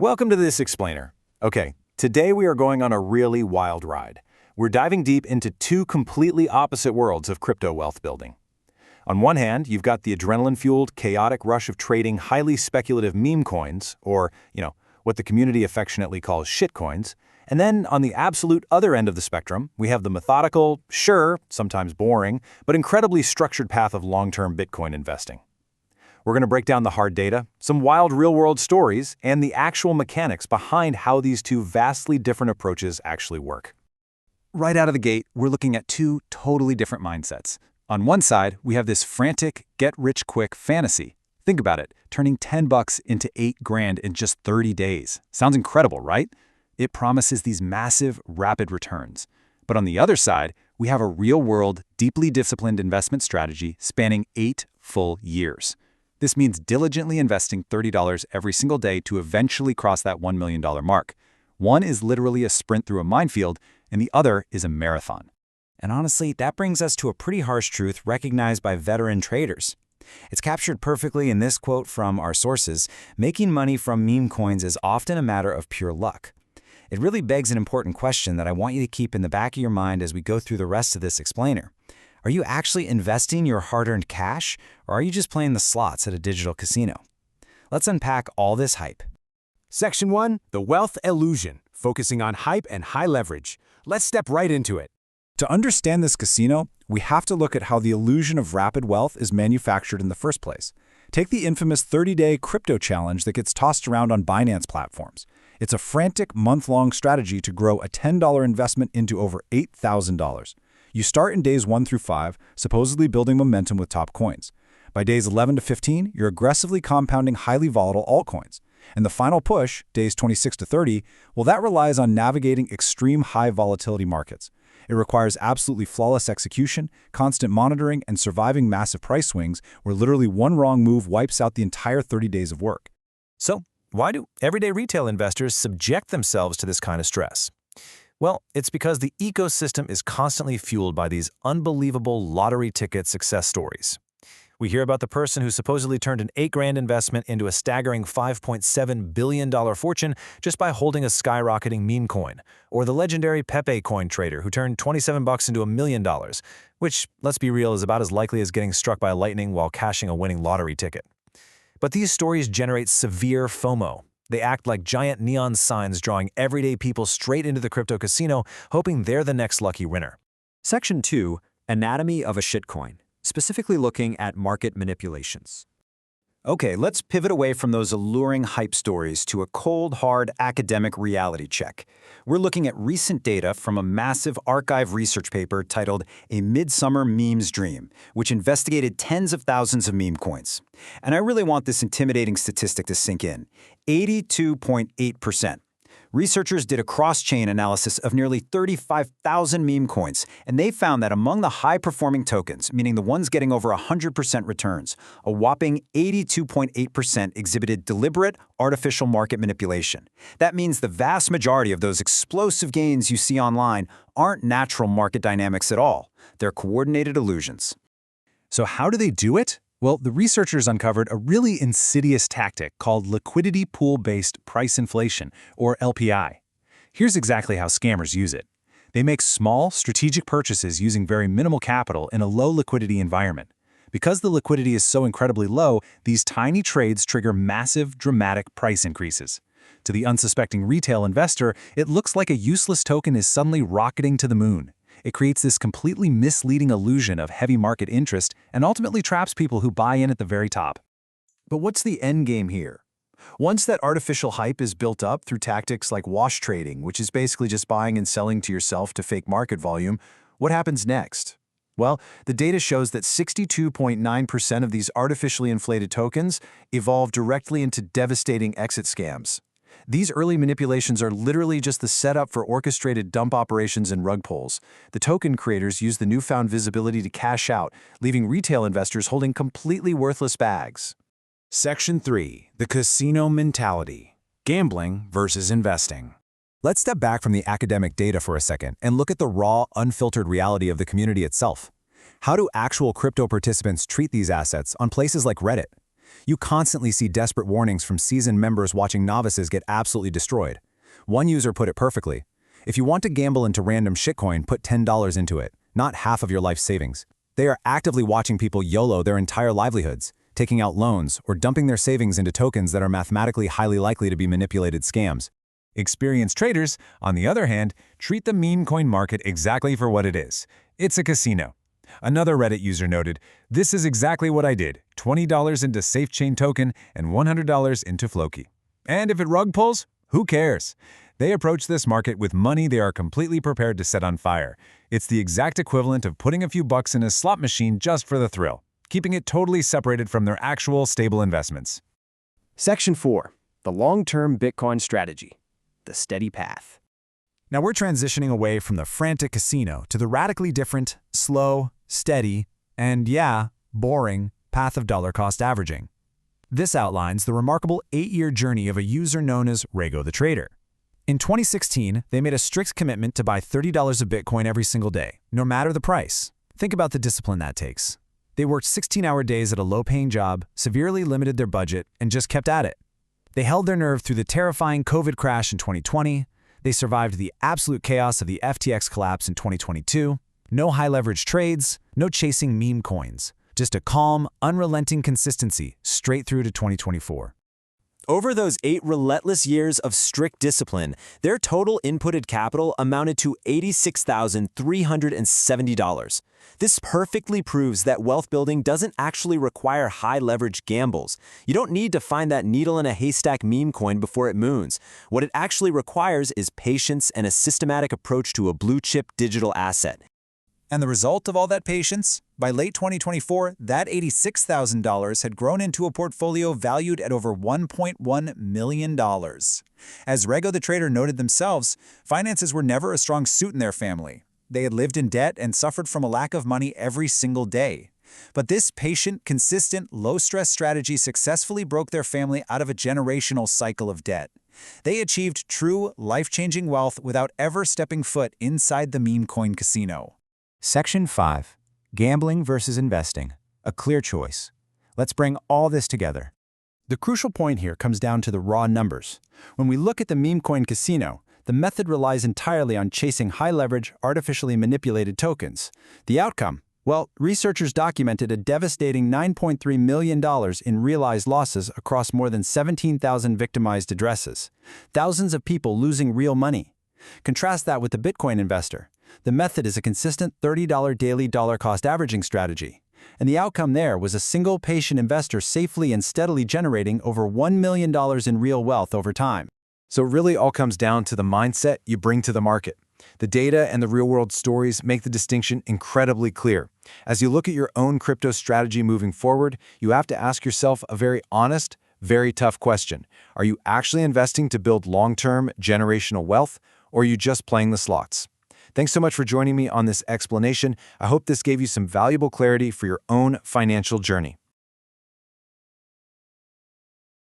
Welcome to this explainer. Okay, today we are going on a really wild ride. We're diving deep into two completely opposite worlds of crypto wealth building. On one hand, you've got the adrenaline-fueled, chaotic rush of trading highly speculative meme coins, or, what the community affectionately calls shitcoins. And then, on the absolute other end of the spectrum, we have the methodical, sure, sometimes boring, but incredibly structured path of long-term Bitcoin investing. We're going to break down the hard data, some wild real-world stories, and the actual mechanics behind how these two vastly different approaches actually work. Right out of the gate, we're looking at two totally different mindsets. On one side, we have this frantic, get-rich-quick fantasy. Think about it, turning $10 into $8,000 in just 30 days. Sounds incredible, right? It promises these massive, rapid returns. But on the other side, we have a real-world, deeply disciplined investment strategy spanning 8 full years. This means diligently investing $30 every single day to eventually cross that $1 million mark. One is literally a sprint through a minefield, and the other is a marathon. And honestly, that brings us to a pretty harsh truth recognized by veteran traders. It's captured perfectly in this quote from our sources: making money from meme coins is often a matter of pure luck. It really begs an important question that I want you to keep in the back of your mind as we go through the rest of this explainer. Are you actually investing your hard-earned cash, or are you just playing the slots at a digital casino? Let's unpack all this hype. Section 1, the wealth illusion, focusing on hype and high leverage. Let's step right into it. To understand this casino, we have to look at how the illusion of rapid wealth is manufactured in the first place. Take the infamous 30-day crypto challenge that gets tossed around on Binance platforms. It's a frantic month-long strategy to grow a $10 investment into over $8,000. You start in days 1 through 5, supposedly building momentum with top coins. By days 11 to 15, you're aggressively compounding highly volatile altcoins. And the final push, days 26 to 30, well, that relies on navigating extreme high volatility markets. It requires absolutely flawless execution, constant monitoring, and surviving massive price swings where literally one wrong move wipes out the entire 30 days of work. So, why do everyday retail investors subject themselves to this kind of stress? Well, it's because the ecosystem is constantly fueled by these unbelievable lottery ticket success stories. We hear about the person who supposedly turned an $8,000 investment into a staggering $5.7 billion fortune just by holding a skyrocketing meme coin, or the legendary Pepe coin trader who turned $27 into $1 million, which, let's be real, is about as likely as getting struck by lightning while cashing a winning lottery ticket. But these stories generate severe FOMO. They act like giant neon signs drawing everyday people straight into the crypto casino, hoping they're the next lucky winner. Section 2, anatomy of a shitcoin, specifically looking at market manipulations. Okay, let's pivot away from those alluring hype stories to a cold, hard academic reality check. We're looking at recent data from a massive archive research paper titled A Midsummer Meme's Dream, which investigated tens of thousands of meme coins. And I really want this intimidating statistic to sink in: 82.8%. Researchers did a cross-chain analysis of nearly 35,000 meme coins, and they found that among the high-performing tokens, meaning the ones getting over 100% returns, a whopping 82.8% exhibited deliberate artificial market manipulation. That means the vast majority of those explosive gains you see online aren't natural market dynamics at all. They're coordinated illusions. So how do they do it? Well, the researchers uncovered a really insidious tactic called liquidity pool-based price inflation, or LPI. Here's exactly how scammers use it. They make small, strategic purchases using very minimal capital in a low liquidity environment. Because the liquidity is so incredibly low, these tiny trades trigger massive, dramatic price increases. To the unsuspecting retail investor, it looks like a useless token is suddenly rocketing to the moon. It creates this completely misleading illusion of heavy market interest and ultimately traps people who buy in at the very top. But what's the end game here? Once that artificial hype is built up through tactics like wash trading, which is basically just buying and selling to yourself to fake market volume, what happens next? Well, the data shows that 62.9% of these artificially inflated tokens evolve directly into devastating exit scams. These early manipulations are literally just the setup for orchestrated dump operations and rug pulls. The token creators use the newfound visibility to cash out, leaving retail investors holding completely worthless bags. Section 3, the casino mentality: gambling versus investing. Let's step back from the academic data for a second and look at the raw, unfiltered reality of the community itself. How do actual crypto participants treat these assets on places like Reddit? You constantly see desperate warnings from seasoned members watching novices get absolutely destroyed. One user put it perfectly. If you want to gamble into random shitcoin, put $10 into it, not half of your life savings. They are actively watching people YOLO their entire livelihoods, taking out loans or dumping their savings into tokens that are mathematically highly likely to be manipulated scams. Experienced traders, on the other hand, treat the meme coin market exactly for what it is. It's a casino. Another Reddit user noted, "This is exactly what I did. $20 into SafeChain token and $100 into Floki. And if it rug pulls, who cares?" They approach this market with money they are completely prepared to set on fire. It's the exact equivalent of putting a few bucks in a slot machine just for the thrill, keeping it totally separated from their actual stable investments. Section 4. The long-term Bitcoin strategy. The steady path. Now we're transitioning away from the frantic casino to the radically different, slow, steady, and boring path of dollar cost averaging. This outlines the remarkable 8-year journey of a user known as Rego the Trader. In 2016, they made a strict commitment to buy $30 of Bitcoin every single day, no matter the price. Think about the discipline that takes. They worked 16-hour days at a low-paying job, severely limited their budget, and just kept at it. They held their nerve through the terrifying COVID crash in 2020. They survived the absolute chaos of the FTX collapse in 2022. No high-leverage trades, no chasing meme coins. Just a calm, unrelenting consistency straight through to 2024. Over those 8 relentless years of strict discipline, their total inputted capital amounted to $86,370. This perfectly proves that wealth building doesn't actually require high-leverage gambles. You don't need to find that needle in a haystack meme coin before it moons. What it actually requires is patience and a systematic approach to a blue-chip digital asset. And the result of all that patience? By late 2024, that $86,000 had grown into a portfolio valued at over $1.1 million. As Rego the Trader noted themselves, finances were never a strong suit in their family. They had lived in debt and suffered from a lack of money every single day. But this patient, consistent, low-stress strategy successfully broke their family out of a generational cycle of debt. They achieved true, life-changing wealth without ever stepping foot inside the meme coin casino. Section 5. Gambling versus investing. A clear choice. Let's bring all this together. The crucial point here comes down to the raw numbers. When we look at the meme coin casino, the method relies entirely on chasing high-leverage, artificially manipulated tokens. The outcome? Well, researchers documented a devastating $9.3 million in realized losses across more than 17,000 victimized addresses. Thousands of people losing real money. Contrast that with the Bitcoin investor. The method is a consistent $30 daily dollar cost averaging strategy. And the outcome there was a single patient investor safely and steadily generating over $1 million in real wealth over time. So it really all comes down to the mindset you bring to the market. The data and the real-world stories make the distinction incredibly clear. As you look at your own crypto strategy moving forward, you have to ask yourself a very honest, very tough question. Are you actually investing to build long-term generational wealth, or are you just playing the slots? Thanks so much for joining me on this explanation. I hope this gave you some valuable clarity for your own financial journey.